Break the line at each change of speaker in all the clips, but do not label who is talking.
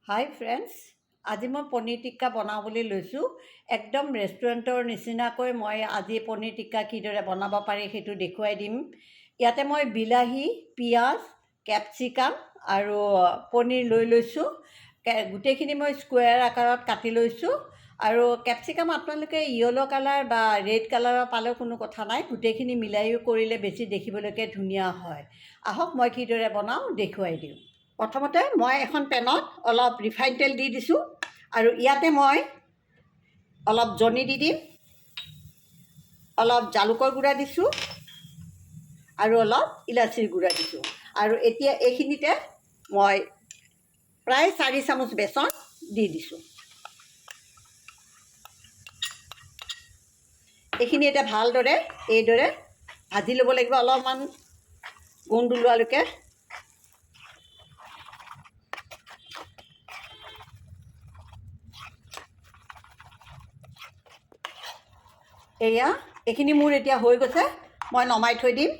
হাই friends, আজি মই পনীৰ টিক্কা বনাওঁ বুলি লৈছোঁ। একদম ৰেষ্টুৰেণ্টৰ নিচিনাকৈ মই আজি পনীৰ টিক্কা কিদৰে বনাব পাৰি সেইটো দেখুৱাই দিম। ইয়াতে মই বিলাহী, পিঁয়াজ, কেপচিকাম আৰু পনীৰ লৈ লৈছোঁ। গোটেইখিনি মই স্কুৱেৰ আকাৰত কাটি লৈছোঁ। আৰু কেপচিকাম আপোনালোকে য়েল্ল' কালাৰ বা ৰেড কালাৰৰ পালেও কোনো কথা নাই। গোটেইখিনি মিলাইও কৰিলে বেছি দেখিবলৈকে ধুনীয়া হয়। আহক মই কিদৰে বনাওঁ দেখুৱাই দিওঁ। প্ৰথমতে মই এখন পেনত অলপ ৰিফাইন তেল দি দিছোঁ আৰু ইয়াতে মই অলপ জনি দি দিম, অলপ জালুকৰ গুড়া দিছোঁ আৰু অলপ ইলাচিৰ গুড়া দিছোঁ। আৰু এতিয়া এইখিনিতে মই প্ৰায় 4 চামুচ বেচন দি দিছোঁ। এইখিনি এতিয়া ভালদৰে এইদৰে ভাজি ল'ব লাগিব অলপমান গোন্ধ ওলোৱালৈকে। এইখিনি মোৰ এতিয়া হৈ গৈছে, মই নমাই থৈ দিম।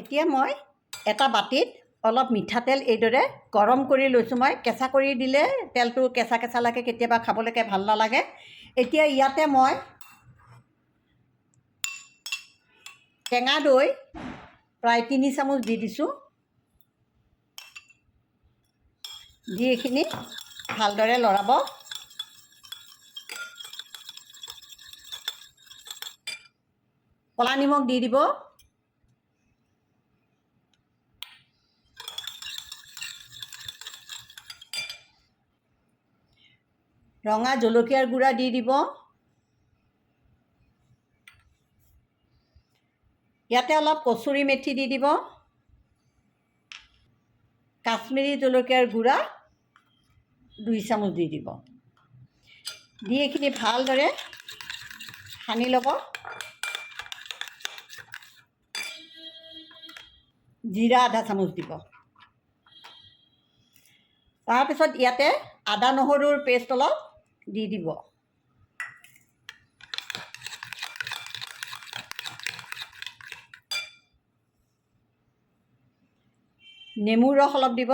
এতিয়া মই এটা বাটিত অলপ মিঠাতেল এইদৰে গৰম কৰি লৈছোঁ। মই কেঁচা কৰি দিলে তেলটো কেঁচা কেঁচা লাগে, কেতিয়াবা খাবলৈকে ভাল নালাগে। এতিয়া ইয়াতে মই টেঙা দৈ প্ৰায় 3 চামুচ দি দিছোঁ। দি এইখিনি ভালদৰে লৰাব। ক'লা নিমখ দি দিব। ৰঙা জলকীয়াৰ গুড়া দি দিব। ইয়াতে অলপ কচুৰি মেথি দি দিব। কাশ্মীৰী জলকীয়াৰ গুড়া 2 চামুচ দি দিব। দি এইখিনি ভালদৰে সানি ল'ব। জিৰা আধা চামুচ দিব। তাৰপিছত ইয়াতে আদা নহৰুৰ পেষ্ট অলপ দি দিব। নেমুৰ ৰস অলপ দিব।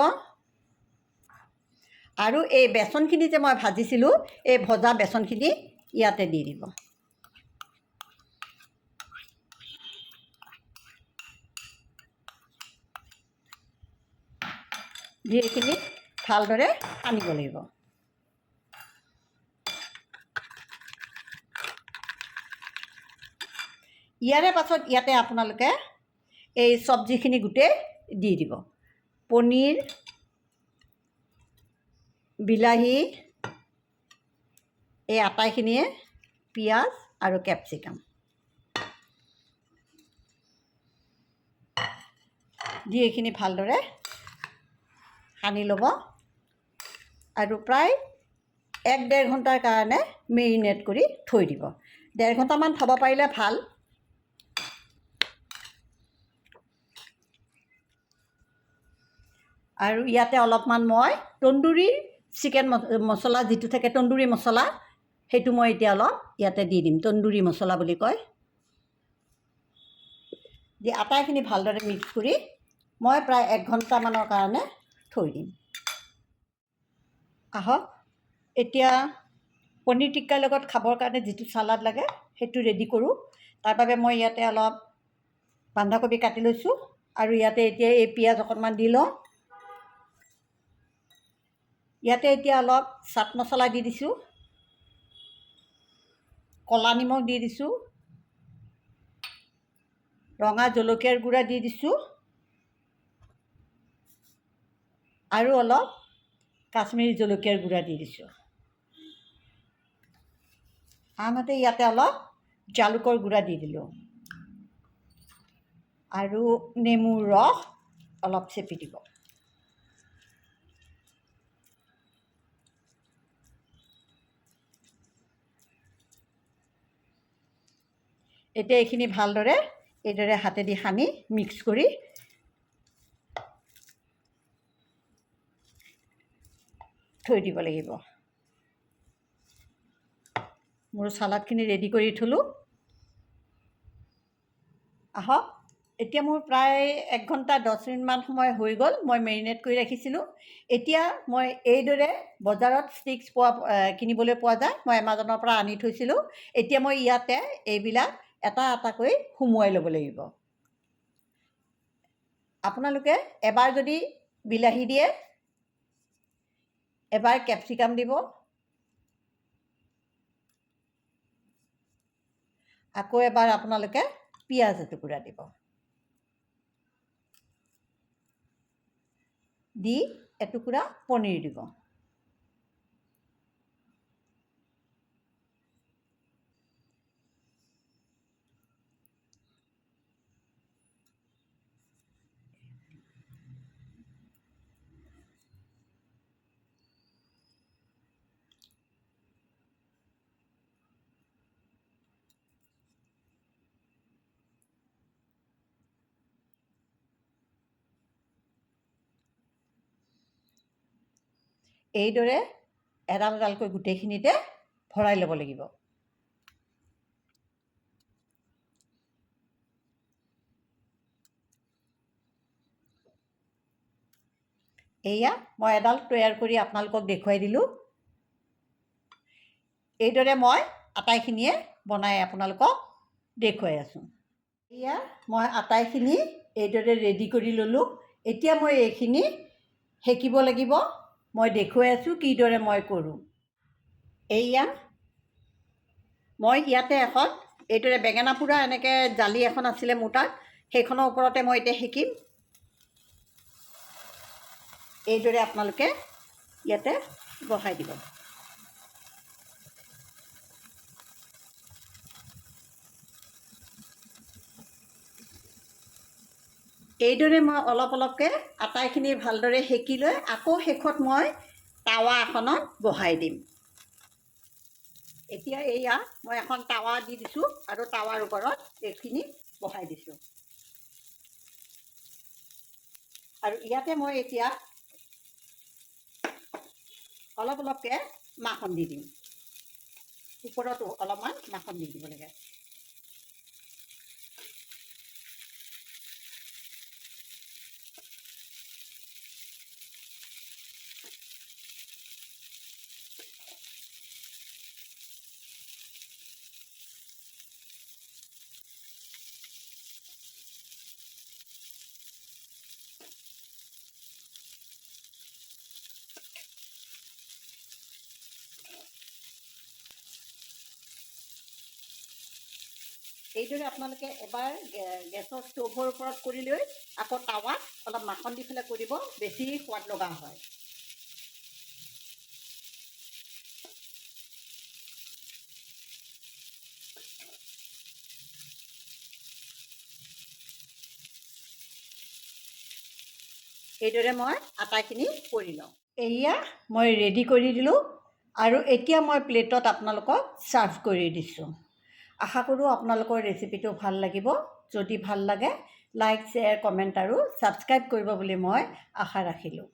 আৰু এই বেচনখিনি যে মই ভাজিছিলোঁ, এই ভজা বেচনখিনি ইয়াতে দি দিব। দি এইখিনি ভালদৰে সানিব লাগিব। ইয়াৰে পাছত ইয়াতে আপোনালোকে এই চব্জিখিনি গোটেই দি দিব। পনীৰ, বিলাহী, এই আটাইখিনিয়ে, পিঁয়াজ আৰু কেপচিকাম দি এইখিনি ভালদৰে সানি ল'ব। আৰু প্ৰায় 1-1.5 ঘণ্টাৰ কাৰণে মেৰিনেট কৰি থৈ দিব। 1.5 ঘণ্টামান থ'ব পাৰিলে ভাল। আৰু ইয়াতে অলপমান মই তন্দুৰী চিকেন মছলা যিটো থাকে, তন্দুৰী মছলা, সেইটো মই এতিয়া অলপ ইয়াতে দি দিম। তন্দুৰী মছলা বুলি কয়। দি আটাইখিনি ভালদৰে মিক্স কৰি মই প্ৰায় 1 ঘণ্টামানৰ কাৰণে থৈ দিম। আহক এতিয়া পনীৰ টিক্কাৰ লগত খাবৰ কাৰণে যিটো চালাড লাগে সেইটো ৰেডি কৰোঁ। তাৰ বাবে মই ইয়াতে অলপ বন্ধাকবি কাটি লৈছোঁ আৰু ইয়াতে এতিয়া এই পিঁয়াজ অকণমান দি লওঁ। ইয়াতে এতিয়া অলপ চাট মছলা দি দিছোঁ, ক'লা নিমখ দি দিছোঁ, ৰঙা জলকীয়াৰ গুড়া দি দিছোঁ আৰু অলপ কাশ্মীৰী জলকীয়াৰ গুড়া দি দিছোঁ। আনহাতে ইয়াতে অলপ জালুকৰ গুড়া দি দিলোঁ আৰু নেমুৰ ৰস অলপ চেপি দিব। এতিয়া এইখিনি ভালদৰে এইদৰে হাতেদি সানি মিক্স কৰি থৈ দিব লাগিব। মোৰ চালাডখিনি ৰেডি কৰি থলোঁ। আহক এতিয়া মোৰ প্ৰায় 1 ঘণ্টা 10 মিনিটমান সময় হৈ গ'ল। মই মেৰিনেট কৰি ৰাখিছিলোঁ। এতিয়া মই এইদৰে বজাৰত ষ্টিক্স কিনিবলৈ পোৱা যায়। মই এমাজনৰ পৰা আনি থৈছিলোঁ। এতিয়া মই ইয়াতে এইবিলাক এটা এটাকৈ সুমুৱাই ল'ব লাগিব। আপোনালোকে এবাৰ যদি বিলাহী দিয়ে, এবাৰ কেপচিকাম দিব, আকৌ এবাৰ আপোনালোকে পিঁয়াজ এটুকুৰা দিব, দি এটুকুৰা পনীৰ দিব। এইদৰে এডাল এডালকৈ গোটেইখিনিতে ভৰাই ল'ব লাগিব। এয়া মই এডাল তৈয়াৰ কৰি আপোনালোকক দেখুৱাই দিলোঁ। এইদৰে মই আটাইখিনিয়ে বনাই আপোনালোকক দেখুৱাই আছোঁ। এয়া মই আটাইখিনি এইদৰে ৰেডি কৰি ল'লোঁ। এতিয়া মই এইখিনি সেকিব লাগিব। মই দেখুৱাই আছোঁ কিদৰে মই কৰোঁ। এয়া মই ইয়াতে এখন এইদৰে বেঙেনা পোৰা এনেকৈ জালি এখন আছিলে মোৰ তাত, সেইখনৰ ওপৰতে মই এতিয়া সেকিম। এইদৰে আপোনালোকে ইয়াতে বহাই দিব। এইদৰে মই অলপ অলপকৈ আটাইখিনি ভালদৰে সেকি লৈ আকৌ শেষত মই টাৱা এখনত বহাই দিম। এতিয়া এয়া মই এখন টাৱা দি দিছোঁ আৰু টাৱাৰ ওপৰত এইখিনি বহাই দিছোঁ। আৰু ইয়াতে মই এতিয়া অলপ অলপকৈ মাখন দি দিম। ওপৰতো অলপমান মাখন দি দিব লাগে। এইদৰে আপোনালোকে এবাৰ গেছৰ ষ্ট'ভৰ ওপৰত কৰি লৈ আকৌ টাৱাত অলপ মাখন দি পেলাই কৰিব, বেছি সোৱাদ লগা হয়। এইদৰে মই আটাইখিনি কৰি লওঁ। এয়া মই ৰেডি কৰি দিলোঁ আৰু এতিয়া মই প্লেটত আপোনালোকক ছাৰ্ভ কৰি দিছোঁ। আশা কৰোঁ আপোনালোকৰ ৰেচিপিটো ভাল লাগিব। যদি ভাল লাগে লাইক, শ্বেয়াৰ, কমেণ্ট আৰু ছাবস্ক্ৰাইব কৰিব বুলি মই আশা ৰাখিলোঁ।